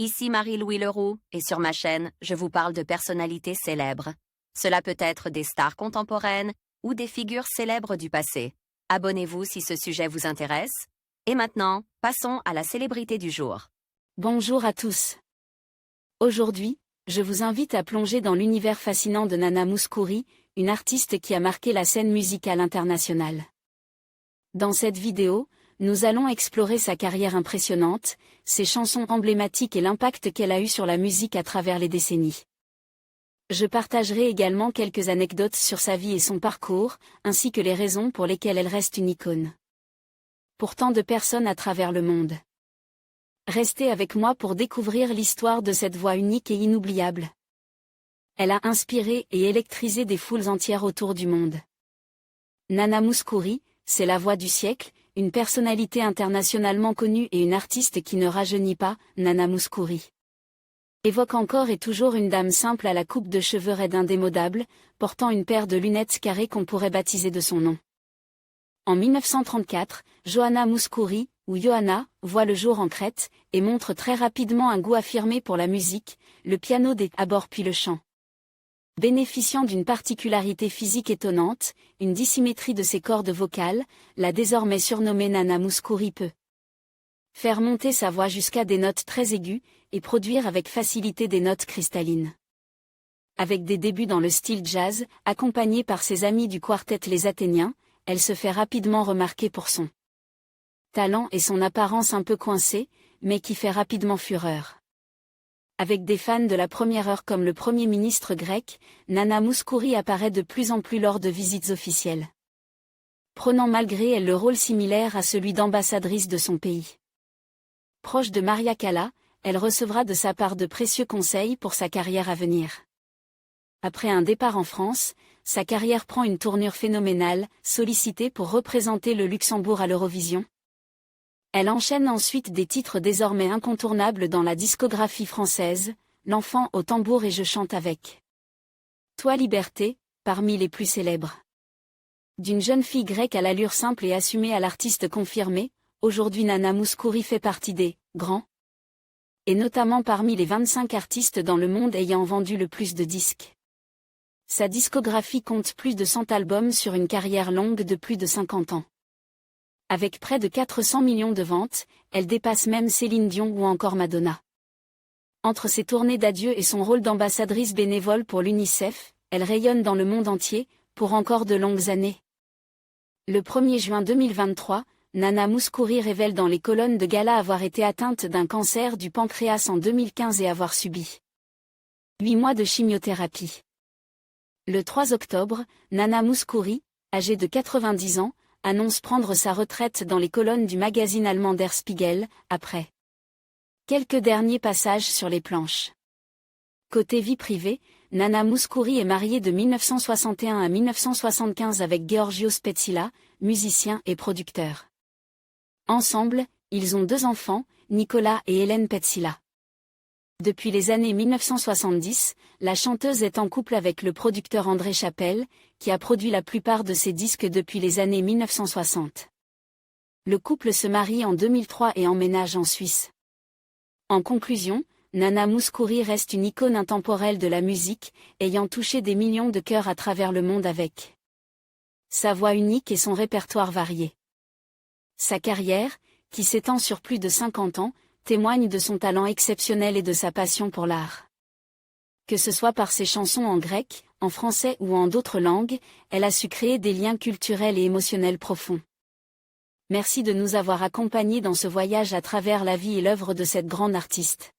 Ici Marie-Louis Leroux, et sur ma chaîne, je vous parle de personnalités célèbres. Cela peut être des stars contemporaines ou des figures célèbres du passé. Abonnez-vous si ce sujet vous intéresse. Et maintenant, passons à la célébrité du jour. Bonjour à tous. Aujourd'hui, je vous invite à plonger dans l'univers fascinant de Nana Mouskouri, une artiste qui a marqué la scène musicale internationale. Dans cette vidéo, nous allons explorer sa carrière impressionnante, ses chansons emblématiques et l'impact qu'elle a eu sur la musique à travers les décennies. Je partagerai également quelques anecdotes sur sa vie et son parcours, ainsi que les raisons pour lesquelles elle reste une icône pour tant de personnes à travers le monde. Restez avec moi pour découvrir l'histoire de cette voix unique et inoubliable. Elle a inspiré et électrisé des foules entières autour du monde. Nana Mouskouri, c'est la voix du siècle, une personnalité internationalement connue et une artiste qui ne rajeunit pas. Nana Mouskouri évoque encore et toujours une dame simple à la coupe de cheveux raide indémodable, portant une paire de lunettes carrées qu'on pourrait baptiser de son nom. En 1934, Johanna Mouskouri, ou Johanna, voit le jour en Crète, et montre très rapidement un goût affirmé pour la musique, le piano d'abord puis le chant. Bénéficiant d'une particularité physique étonnante, une dissymétrie de ses cordes vocales, la désormais surnommée Nana Mouskouri peut faire monter sa voix jusqu'à des notes très aiguës, et produire avec facilité des notes cristallines. Avec des débuts dans le style jazz, accompagnée par ses amis du quartet Les Athéniens, elle se fait rapidement remarquer pour son talent et son apparence un peu coincée, mais qui fait rapidement fureur. Avec des fans de la première heure comme le Premier ministre grec, Nana Mouskouri apparaît de plus en plus lors de visites officielles, prenant malgré elle le rôle similaire à celui d'ambassadrice de son pays. Proche de Maria Callas, elle recevra de sa part de précieux conseils pour sa carrière à venir. Après un départ en France, sa carrière prend une tournure phénoménale, sollicitée pour représenter le Luxembourg à l'Eurovision. Elle enchaîne ensuite des titres désormais incontournables dans la discographie française, L'enfant au tambour et Je chante avec toi Liberté, parmi les plus célèbres. D'une jeune fille grecque à l'allure simple et assumée à l'artiste confirmée, aujourd'hui Nana Mouskouri fait partie des grands, et notamment parmi les 25 artistes dans le monde ayant vendu le plus de disques. Sa discographie compte plus de 100 albums sur une carrière longue de plus de 50 ans. Avec près de 400 millions de ventes, elle dépasse même Céline Dion ou encore Madonna. Entre ses tournées d'adieu et son rôle d'ambassadrice bénévole pour l'UNICEF, elle rayonne dans le monde entier, pour encore de longues années. Le 1er juin 2023, Nana Mouskouri révèle dans les colonnes de gala avoir été atteinte d'un cancer du pancréas en 2015 et avoir subi 8 mois de chimiothérapie. Le 3 octobre, Nana Mouskouri, âgée de 90 ans, annonce prendre sa retraite dans les colonnes du magazine allemand Der Spiegel, après quelques derniers passages sur les planches. Côté vie privée, Nana Mouskouri est mariée de 1961 à 1975 avec Giorgio Spezilla, musicien et producteur. Ensemble, ils ont 2 enfants, Nicolas et Hélène Petzilla. Depuis les années 1970, la chanteuse est en couple avec le producteur André Chapelle, qui a produit la plupart de ses disques depuis les années 1960. Le couple se marie en 2003 et emménage en Suisse. En conclusion, Nana Mouskouri reste une icône intemporelle de la musique, ayant touché des millions de cœurs à travers le monde avec sa voix unique et son répertoire varié. Sa carrière, qui s'étend sur plus de 50 ans, témoigne de son talent exceptionnel et de sa passion pour l'art. Que ce soit par ses chansons en grec, en français ou en d'autres langues, elle a su créer des liens culturels et émotionnels profonds. Merci de nous avoir accompagnés dans ce voyage à travers la vie et l'œuvre de cette grande artiste.